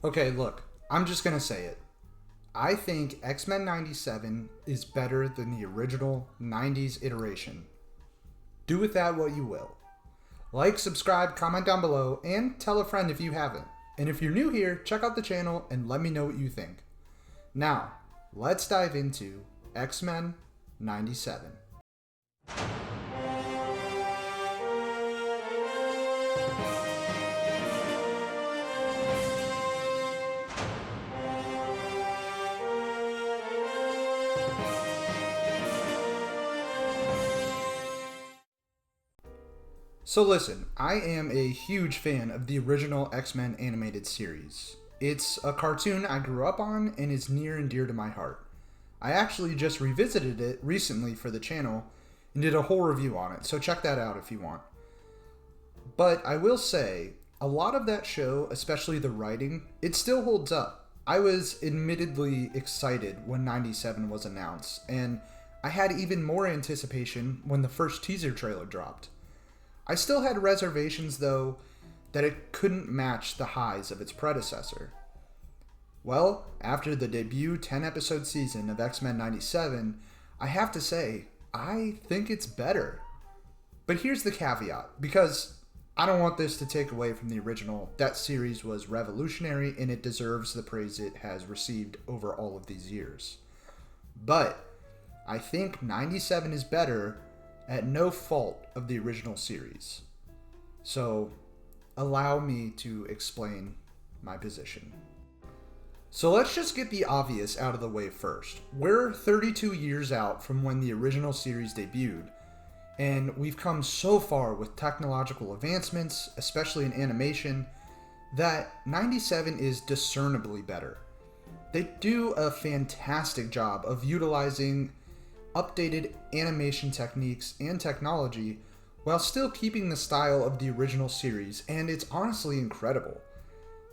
Okay, look, I'm just gonna say it. I think X-Men 97 is better than the original 90s iteration. Do with that what you will. Like, subscribe, comment down below, and tell a friend if you haven't. And if you're new here, check out the channel and let me know what you think. Now, let's dive into X-Men 97. So listen, I am a huge fan of the original X-Men animated series. It's a cartoon I grew up on and is near and dear to my heart. I actually just revisited it recently for the channel and did a whole review on it, so check that out if you want. But I will say, a lot of that show, especially the writing, it still holds up. I was admittedly excited when 97 was announced, and I had even more anticipation when the first teaser trailer dropped. I still had reservations, though, that it couldn't match the highs of its predecessor. Well, after the debut 10-episode season of X-Men 97, I have to say, I think it's better. But here's the caveat, because I don't want this to take away from the original. That series was revolutionary, and it deserves the praise it has received over all of these years. But I think 97 is better at no fault of the original series. So, allow me to explain my position. So let's just get the obvious out of the way first. We're 32 years out from when the original series debuted, and we've come so far with technological advancements, especially in animation, that 97 is discernibly better. They do a fantastic job of utilizing updated animation techniques and technology while still keeping the style of the original series, and it's honestly incredible.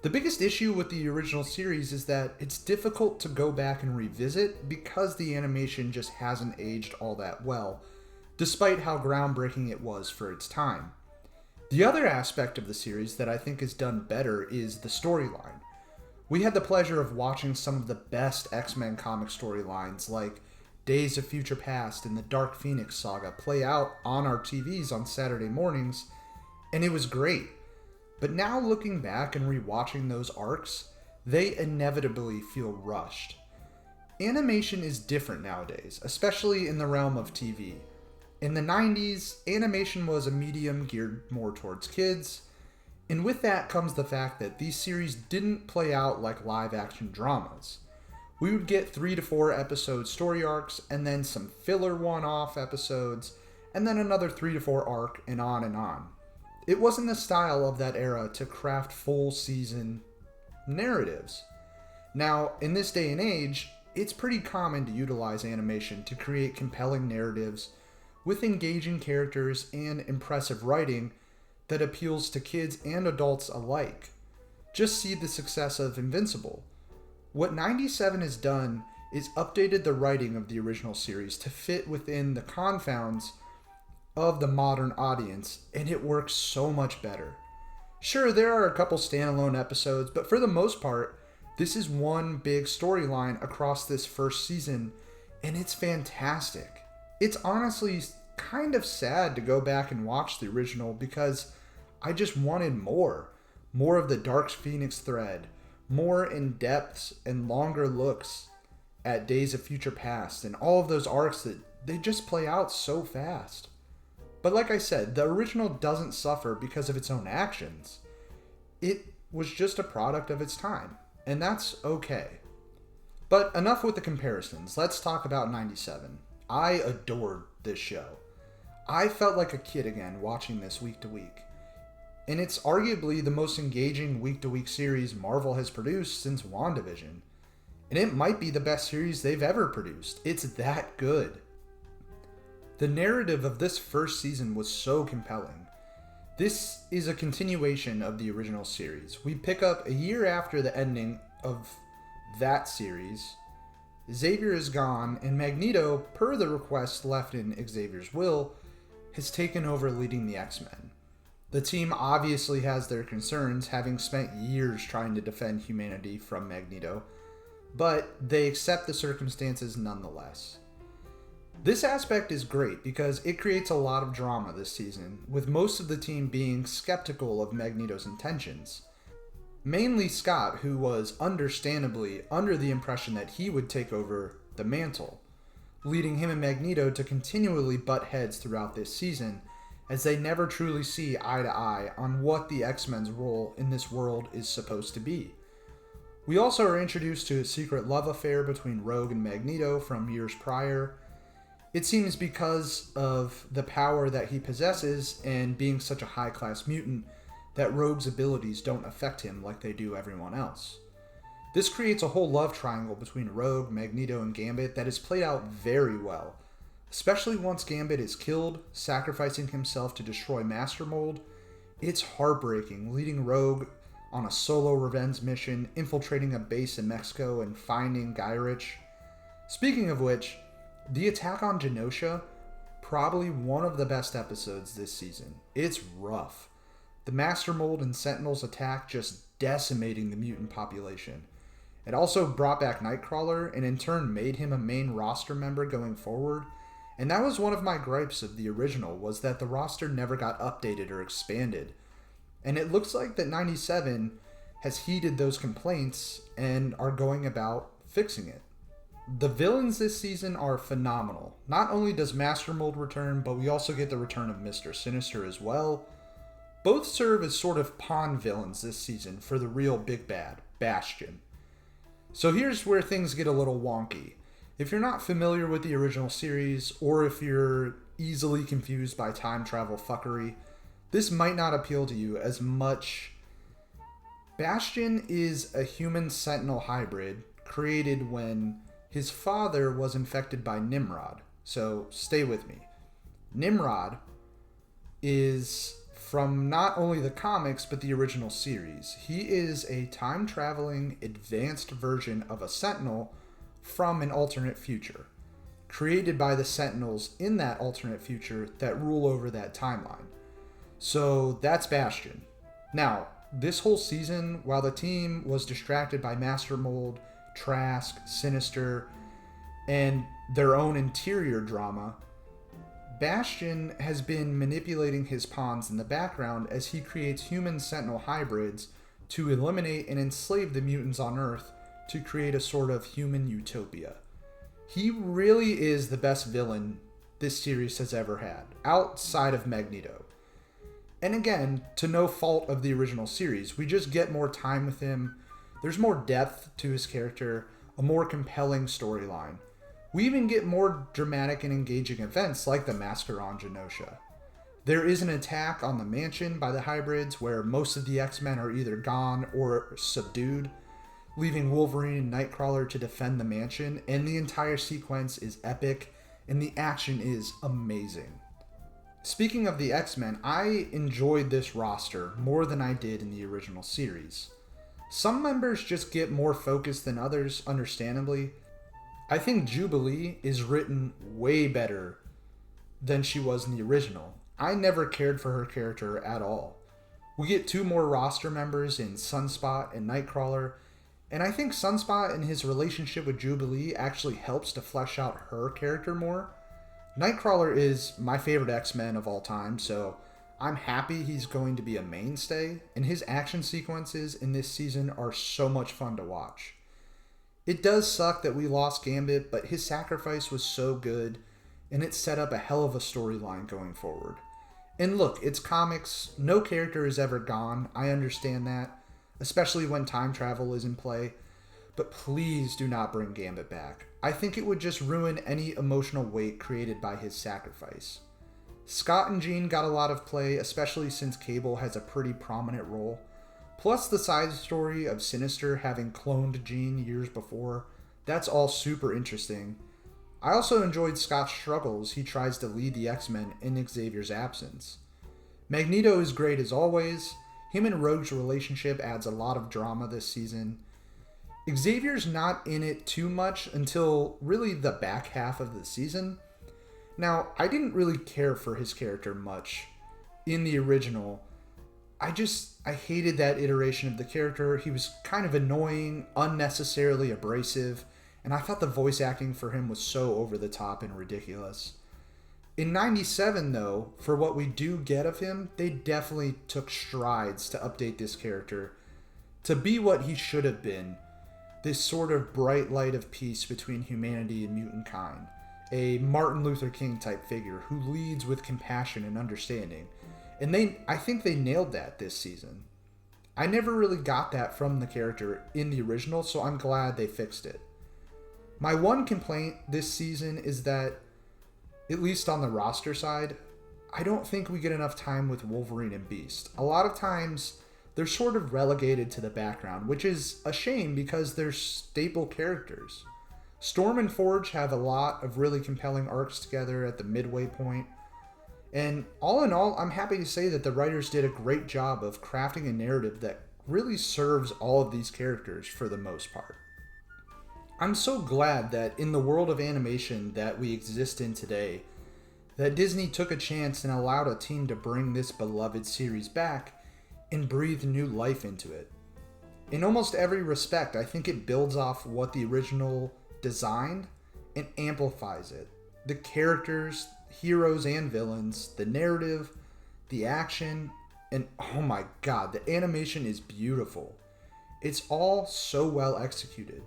The biggest issue with the original series is that it's difficult to go back and revisit because the animation just hasn't aged all that well, despite how groundbreaking it was for its time. The other aspect of the series that I think is done better is the storyline. We had the pleasure of watching some of the best X-Men comic storylines like Days of Future Past and the Dark Phoenix saga play out on our TVs on Saturday mornings, and it was great. But now looking back and rewatching those arcs, they inevitably feel rushed. Animation is different nowadays, especially in the realm of TV. In the 90s, animation was a medium geared more towards kids, and with that comes the fact that these series didn't play out like live action dramas. We would get 3 to 4 episode story arcs, and then some filler one-off episodes, and then another 3 to 4 arc, and on and on. It wasn't the style of that era to craft full season narratives. Now, in this day and age, it's pretty common to utilize animation to create compelling narratives with engaging characters and impressive writing that appeals to kids and adults alike. Just see the success of Invincible. What 97 has done is updated the writing of the original series to fit within the confounds of the modern audience, and it works so much better. Sure, there are a couple standalone episodes, but for the most part, this is one big storyline across this first season, and it's fantastic. It's honestly kind of sad to go back and watch the original because I just wanted more. More of the Dark Phoenix thread, more in-depths and longer looks at Days of Future Past and all of those arcs that they just play out so fast. But like I said, the original doesn't suffer because of its own actions. It was just a product of its time, and that's okay. But enough with the comparisons, let's talk about 97. I adored this show. I felt like a kid again watching this week to week. And it's arguably the most engaging week-to-week series Marvel has produced since WandaVision. And it might be the best series they've ever produced. It's that good. The narrative of this first season was so compelling. This is a continuation of the original series. We pick up a year after the ending of that series. Xavier is gone, and Magneto, per the request left in Xavier's will, has taken over leading the X-Men. The team obviously has their concerns, having spent years trying to defend humanity from Magneto, but they accept the circumstances nonetheless. This aspect is great because it creates a lot of drama this season, with most of the team being skeptical of Magneto's intentions. Mainly Scott, who was understandably under the impression that he would take over the mantle, leading him and Magneto to continually butt heads throughout this season, as they never truly see eye to eye on what the X-Men's role in this world is supposed to be. We also are introduced to a secret love affair between Rogue and Magneto from years prior. It seems because of the power that he possesses and being such a high-class mutant that Rogue's abilities don't affect him like they do everyone else. This creates a whole love triangle between Rogue, Magneto, and Gambit that is played out very well, especially once Gambit is killed, sacrificing himself to destroy Master Mold. It's heartbreaking, leading Rogue on a solo revenge mission, infiltrating a base in Mexico, and finding Gyrich. Speaking of which, the attack on Genosha, probably one of the best episodes this season. It's rough. The Master Mold and Sentinels attack just decimating the mutant population. It also brought back Nightcrawler and in turn made him a main roster member going forward. And that was one of my gripes of the original, was that the roster never got updated or expanded. And it looks like that 97 has heeded those complaints and are going about fixing it. The villains this season are phenomenal. Not only does Master Mold return, but we also get the return of Mr. Sinister as well. Both serve as sort of pawn villains this season for the real big bad, Bastion. So here's where things get a little wonky. If you're not familiar with the original series, or if you're easily confused by time travel fuckery, this might not appeal to you as much. Bastion is a human sentinel hybrid created when his father was infected by Nimrod. So stay with me. Nimrod is from not only the comics, but the original series. He is a time-traveling, advanced version of a Sentinel from an alternate future, created by the Sentinels in that alternate future that rule over that timeline. So that's Bastion. Now, this whole season, while the team was distracted by Master Mold, Trask, Sinister, and their own interior drama, Bastion has been manipulating his pawns in the background as he creates human sentinel hybrids to eliminate and enslave the mutants on Earth to create a sort of human utopia. He really is the best villain this series has ever had, outside of Magneto. And again, to no fault of the original series, we just get more time with him. There's more depth to his character, a more compelling storyline. We even get more dramatic and engaging events like the massacre on Genosha. There is an attack on the mansion by the hybrids where most of the X-Men are either gone or subdued, leaving Wolverine and Nightcrawler to defend the mansion, and the entire sequence is epic, and the action is amazing. Speaking of the X-Men, I enjoyed this roster more than I did in the original series. Some members just get more focus than others, understandably. I think Jubilee is written way better than she was in the original. I never cared for her character at all. We get 2 more roster members in Sunspot and Nightcrawler, and I think Sunspot and his relationship with Jubilee actually helps to flesh out her character more. Nightcrawler is my favorite X-Men of all time, so I'm happy he's going to be a mainstay, and his action sequences in this season are so much fun to watch. It does suck that we lost Gambit, but his sacrifice was so good, and it set up a hell of a storyline going forward. And look, it's comics, no character is ever gone, I understand that, especially when time travel is in play, but please do not bring Gambit back. I think it would just ruin any emotional weight created by his sacrifice. Scott and Jean got a lot of play, especially since Cable has a pretty prominent role. Plus the side story of Sinister having cloned Jean years before. That's all super interesting. I also enjoyed Scott's struggles he tries to lead the X-Men in Xavier's absence. Magneto is great as always. Him and Rogue's relationship adds a lot of drama this season. Xavier's not in it too much until really the back half of the season. Now, I didn't really care for his character much in the original, I hated that iteration of the character. He was kind of annoying, unnecessarily abrasive, and I thought the voice acting for him was so over the top and ridiculous. In 97, though, for what we do get of him, they definitely took strides to update this character to be what he should have been, this sort of bright light of peace between humanity and mutant kind, a Martin Luther King type figure who leads with compassion and understanding. And I think they nailed that this season. I never really got that from the character in the original, so I'm glad they fixed it. My one complaint this season is that, at least on the roster side, I don't think we get enough time with Wolverine and Beast. A lot of times, they're sort of relegated to the background, which is a shame because they're staple characters. Storm and Forge have a lot of really compelling arcs together at the midway point. And all in all, I'm happy to say that the writers did a great job of crafting a narrative that really serves all of these characters for the most part. I'm so glad that in the world of animation that we exist in today, that Disney took a chance and allowed a team to bring this beloved series back and breathe new life into it. In almost every respect, I think it builds off what the original designed and amplifies it. The characters, heroes and villains, the narrative, the action, and oh my god, the animation is beautiful. It's all so well executed.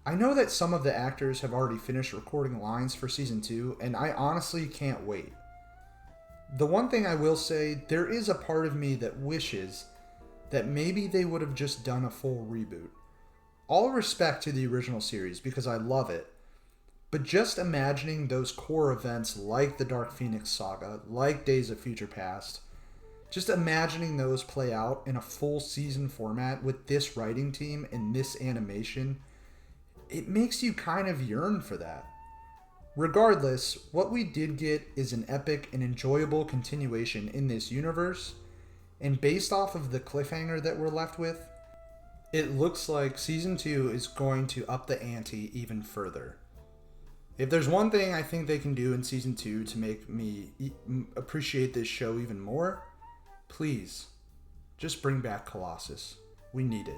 I know that some of the actors have already finished recording lines for season 2, and I honestly can't wait. The one thing I will say, there is a part of me that wishes that maybe they would have just done a full reboot. All respect to the original series because I love it, but just imagining those core events like the Dark Phoenix saga, like Days of Future Past, just imagining those play out in a full season format with this writing team and this animation, it makes you kind of yearn for that. Regardless, what we did get is an epic and enjoyable continuation in this universe, and based off of the cliffhanger that we're left with, it looks like Season 2 is going to up the ante even further. If there's one thing I think they can do in Season 2 to make me appreciate this show even more, please, just bring back Colossus. We need it.